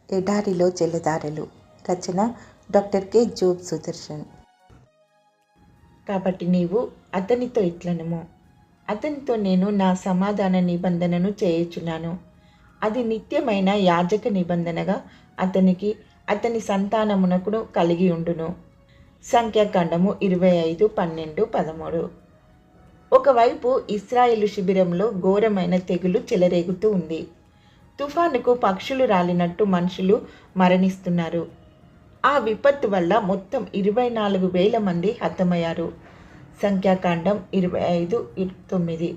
ఎడారిలో జలధారలు. రచన doctor K Job Sudarshan. కాబట్టి నీవు అతనితో ఇట్లనుము, అతనితో నేను నా సమాధాన నిబంధనను చేయుచున్నాను. అది నిత్యమైన యాజక నిబంధనగా అతనికి అతని సంతానమునకును కలిగి ఉండును. సంఖ్యాకాండము 25:12-13. ఒకవైపు ఇశ్రాయేలు శిబిరంలో ఘోరమైన తెగులు చెలరేగుతూ ఉంది. తుఫానుకు పక్షులు రాలినట్టు మనుషులు మరణిస్తున్నారు. ఆ విపత్తు వల్ల మొత్తం 24,000 మంది హతమయ్యారు. సంఖ్యాకాండం 25:9.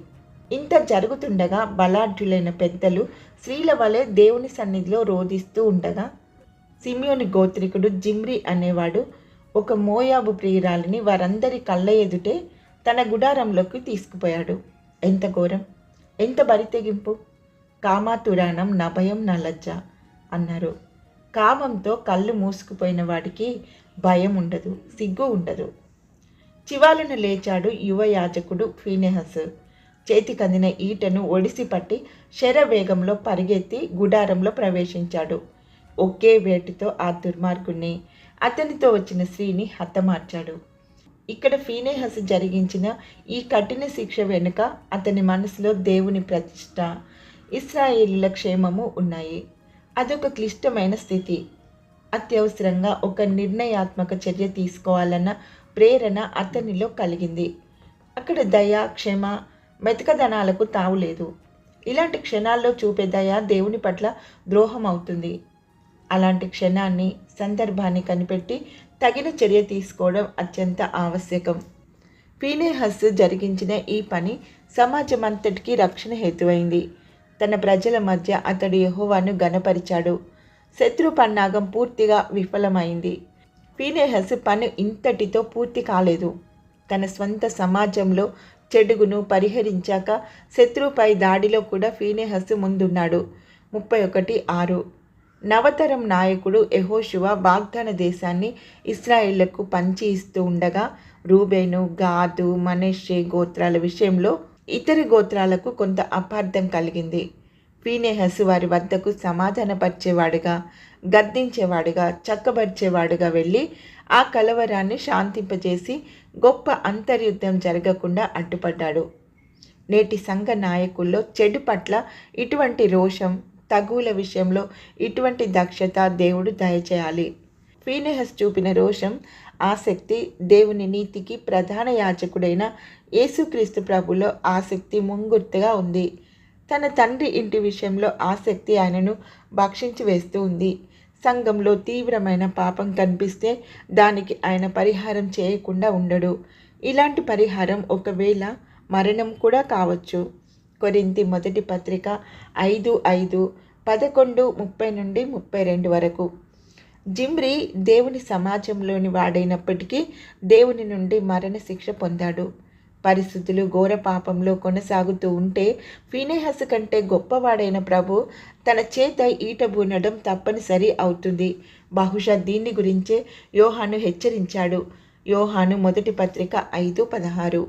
ఇంత జరుగుతుండగా బలాఢ్యులైన పెద్దలు స్త్రీల వలె దేవుని సన్నిధిలో రోధిస్తూ ఉండగా, సిమియోని గోత్రికుడు జిమ్రీ అనేవాడు ఒక మోయాబు ప్రియురాలిని వారందరి కళ్ళ ఎదుటే తన గుడారంలోకి తీసుకుపోయాడు. ఎంత ఘోరం, ఎంత బరితెగింపు! కామాతురాణం నభయం నలజ్జ అన్నారు. కామంతో కళ్ళు మూసుకుపోయిన వాడికి భయం ఉండదు, సిగ్గు ఉండదు. చివాలున లేచాడు యువ యాజకుడు ఫీనెహస్. చేతికందిన ఈటను ఒడిసి పట్టి శరవేగంలో పరిగెత్తి గుడారంలో ప్రవేశించాడు. ఒకే వేటితో ఆ దుర్మార్గుణ్ణి, అతనితో వచ్చిన స్త్రీని హతమార్చాడు. ఇక్కడ ఫీనెహస్ జరిగించిన ఈ కఠిన శిక్ష వెనుక అతని మనసులో దేవుని ప్రతిష్ట, ఇశ్రాయేలీల క్షేమము ఉన్నాయి. అదొక క్లిష్టమైన స్థితి. అత్యవసరంగా ఒక నిర్ణయాత్మక చర్య తీసుకోవాలన్న ప్రేరణ అతనిలో కలిగింది. అక్కడ దయ, క్షమ, మెతకదనాలకు తావులేదు. ఇలాంటి క్షణాల్లో చూపే దయ దేవుని పట్ల ద్రోహం అవుతుంది. అలాంటి క్షణాన్ని, సందర్భాన్ని కనిపెట్టి తగిన చర్య తీసుకోవడం అత్యంత ఆవశ్యకం. ఫీనెహస్ జరిగించిన ఈ పని సమాజమంతటికీ రక్షణ హేతువైంది. తన ప్రజల మధ్య అతడు యెహోవాను ఘనపరిచాడు. శత్రు పన్నాగం పూర్తిగా విఫలమైంది. ఫీనెహస్ పని ఇంతటితో పూర్తి కాలేదు. తన స్వంత సమాజంలో చెడుగును పరిహరించాక శత్రువుపై దాడిలో కూడా ఫీనెహస్ ముందున్నాడు. 31:6. నవతరం నాయకుడు యెహోషువ వాగ్దాన దేశాన్ని ఇశ్రాయేళ్లకు పంచి ఇస్తూ ఉండగా రూబేను, గాదు, మనష్షే గోత్రాల విషయంలో ఇతర గోత్రాలకు కొంత అపార్థం కలిగింది. ఫీనెహస్ వారి వద్దకు సమాధానపరిచేవాడుగా, గద్దించేవాడుగా, చక్కబరిచేవాడుగా వెళ్ళి ఆ కలవరాన్ని శాంతింపజేసి గొప్ప అంతర్యుద్ధం జరగకుండా అడ్డుపడ్డాడు. నేటి సంఘ నాయకుల్లో చెడు పట్ల ఇటువంటి రోషం, తగుల విషయంలో ఇటువంటి దక్షత దేవుడు దయచేయాలి. ఫీనెహస్ చూపిన రోషం, ఆసక్తి దేవుని నీతికి ప్రధాన యాజకుడైన యేసుక్రీస్తు ప్రభులో ఆసక్తి ముంగుర్తుగా ఉంది. తన తండ్రి ఇంటి విషయంలో ఆసక్తి ఆయనను భక్షించి వేస్తూ ఉంది. సంఘంలో తీవ్రమైన పాపం కనిపిస్తే దానికి ఆయన పరిహారం చేయకుండా ఉండడు. ఇలాంటి పరిహారం ఒకవేళ మరణం కూడా కావచ్చు. కొరింథీ మొదటి పత్రిక 5:5, 11:30-32 వరకు. జిమ్రీ దేవుని సమాజంలోని వాడైనప్పటికీ దేవుని నుండి మరణశిక్ష పొందాడు. పరిస్థితులు ఘోర పాపంలో కొనసాగుతూ ఉంటే ఫీనెహస్ కంటే గొప్పవాడైన ప్రభు తన చేత ఈట బూనడం తప్పనిసరి అవుతుంది. బహుశా దీన్ని గురించే యోహాను హెచ్చరించాడు. యోహాను మొదటి పత్రిక 5:16.